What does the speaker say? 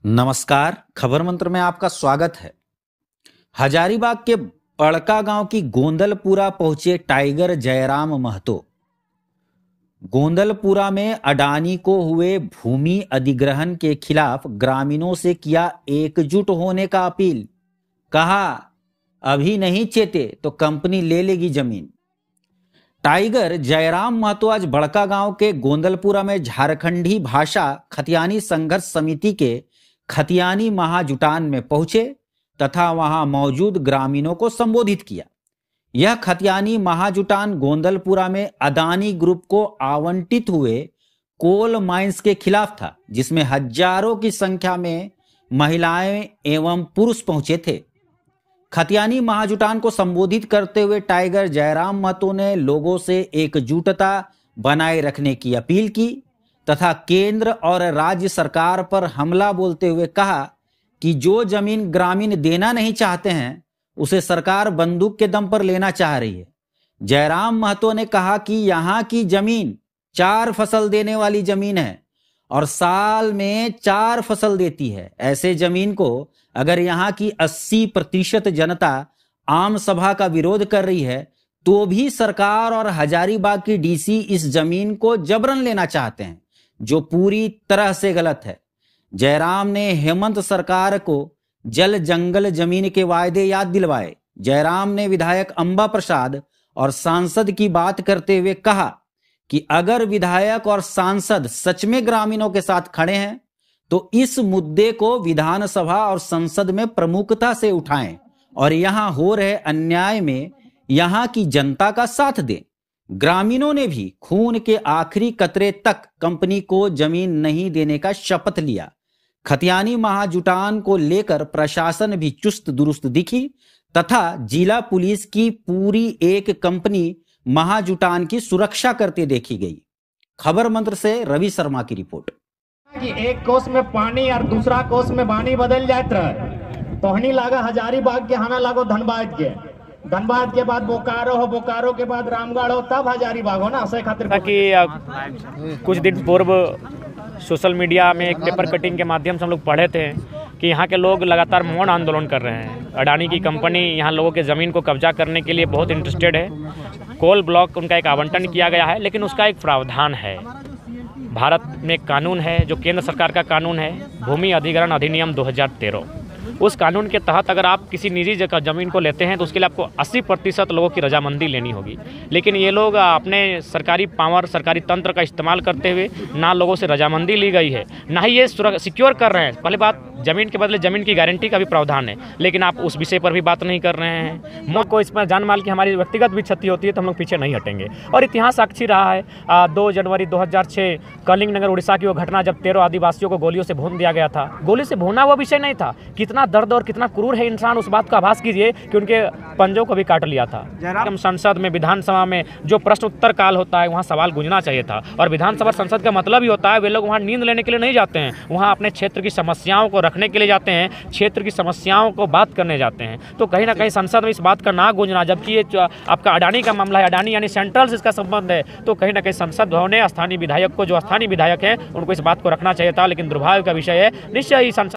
नमस्कार। खबर मंत्र में आपका स्वागत है। हजारीबाग के बड़का गांव की गोंदलपुरा पहुंचे टाइगर जयराम महतो। गोंदलपुरा में अडानी को हुए भूमि अधिग्रहण के खिलाफ ग्रामीणों से किया एकजुट होने का अपील। कहा, अभी नहीं चेते तो कंपनी ले लेगी जमीन। टाइगर जयराम महतो आज बड़का गांव के गोंदलपुरा में झारखंडी भाषा खतियानी संघर्ष समिति के खतियानी महाजुटान में पहुंचे तथा वहां मौजूद ग्रामीणों को संबोधित किया। यह खतियानी महाजुटान गोंदलपुरा में अदानी ग्रुप को आवंटित हुए कोल माइंस के खिलाफ था, जिसमें हजारों की संख्या में महिलाएं एवं पुरुष पहुंचे थे। खतियानी महाजुटान को संबोधित करते हुए टाइगर जयराम महतो ने लोगों से एकजुटता बनाए रखने की अपील की तथा केंद्र और राज्य सरकार पर हमला बोलते हुए कहा कि जो जमीन ग्रामीण देना नहीं चाहते हैं उसे सरकार बंदूक के दम पर लेना चाह रही है। जयराम महतो ने कहा कि यहाँ की जमीन 4 फसल देने वाली जमीन है और साल में 4 फसल देती है। ऐसे जमीन को अगर यहाँ की 80% जनता आम सभा का विरोध कर रही है तो भी सरकार और हजारीबाग की डीसी इस जमीन को जबरन लेना चाहते हैं, जो पूरी तरह से गलत है। जयराम ने हेमंत सरकार को जल जंगल जमीन के वायदे याद दिलवाए। जयराम ने विधायक अंबा प्रसाद और सांसद की बात करते हुए कहा कि अगर विधायक और सांसद सच में ग्रामीणों के साथ खड़े हैं तो इस मुद्दे को विधानसभा और संसद में प्रमुखता से उठाएं और यहां हो रहे अन्याय में यहां की जनता का साथ दें। ग्रामीणों ने भी खून के आखिरी कतरे तक कंपनी को जमीन नहीं देने का शपथ लिया। खतियानी महाजुटान को लेकर प्रशासन भी चुस्त दुरुस्त दिखी तथा जिला पुलिस की पूरी एक कंपनी महाजुटान की सुरक्षा करते देखी गई। खबर मंत्र से रवि शर्मा की रिपोर्ट। कि एक कोस में पानी और दूसरा कोस में पानी बदल जात रहे तो हनी लागा हजारीबाग के हाना लागो धनबाद के बाद बोकारो हो, बोकारो के बाद रामगढ़ हो, तब हजारीबाग हो ना। ऐसे खातिर कि कुछ दिन पूर्व सोशल मीडिया में एक पेपर कटिंग के माध्यम से हम लोग पढ़े थे कि यहाँ के लोग लगातार मौन आंदोलन कर रहे हैं। अडानी की कंपनी यहाँ लोगों के ज़मीन को कब्जा करने के लिए बहुत इंटरेस्टेड है। कोल ब्लॉक उनका एक आवंटन किया गया है, लेकिन उसका एक प्रावधान है। भारत में एक कानून है जो केंद्र सरकार का कानून है, भूमि अधिग्रहण अधिनियम 2013। उस कानून के तहत अगर आप किसी निजी जगह ज़मीन को लेते हैं तो उसके लिए आपको 80% लोगों की रजामंदी लेनी होगी। लेकिन ये लोग अपने सरकारी पावर, सरकारी तंत्र का इस्तेमाल करते हुए ना लोगों से रजामंदी ली गई है, ना ही ये सिक्योर कर रहे हैं। पहले बात, ज़मीन के बदले ज़मीन की गारंटी का भी प्रावधान है, लेकिन आप उस विषय पर भी बात नहीं कर रहे हैं। मुझ को इसमें जान माल की हमारी व्यक्तिगत भी क्षति होती है तो हम लोग पीछे नहीं हटेंगे। और इतिहास साक्षी रहा है 2 जनवरी 2006 कलिंग नगर उड़ीसा की वो घटना, जब 13 आदिवासियों को गोलियों से भून दिया गया था। गोली से भूना वो विषय नहीं था। कितना दर्द और कितना क्रूर है इंसान, उस बात का आभास कीजिए कि उनके पंजों को भी काट लिया था। हम संसद में, विधानसभा में जो प्रश्न उत्तर काल होता है वहाँ सवाल गूंजना चाहिए था। और विधानसभा संसद का मतलब ही होता है वे लोग वहाँ नींद लेने के लिए नहीं जाते हैं, वहाँ अपने क्षेत्र की समस्याओं को रखने के लिए जाते हैं, क्षेत्र की समस्याओं को बात करने जाते हैं। तो कहीं ना कहीं संसद में इस बात का ना गूंजना, जबकि ये आपका अडानी का मामला है, अडानी यानी सेंट्रल से इसका संबंध है, तो कहीं ना कहीं संसद भवन ने स्थानीय विधायक को, जो स्थानीय विधायक हैं, उनको इस बात को रखना चाहिए था। लेकिन दुर्भाग्य का विषय है, निश्चय ही संसद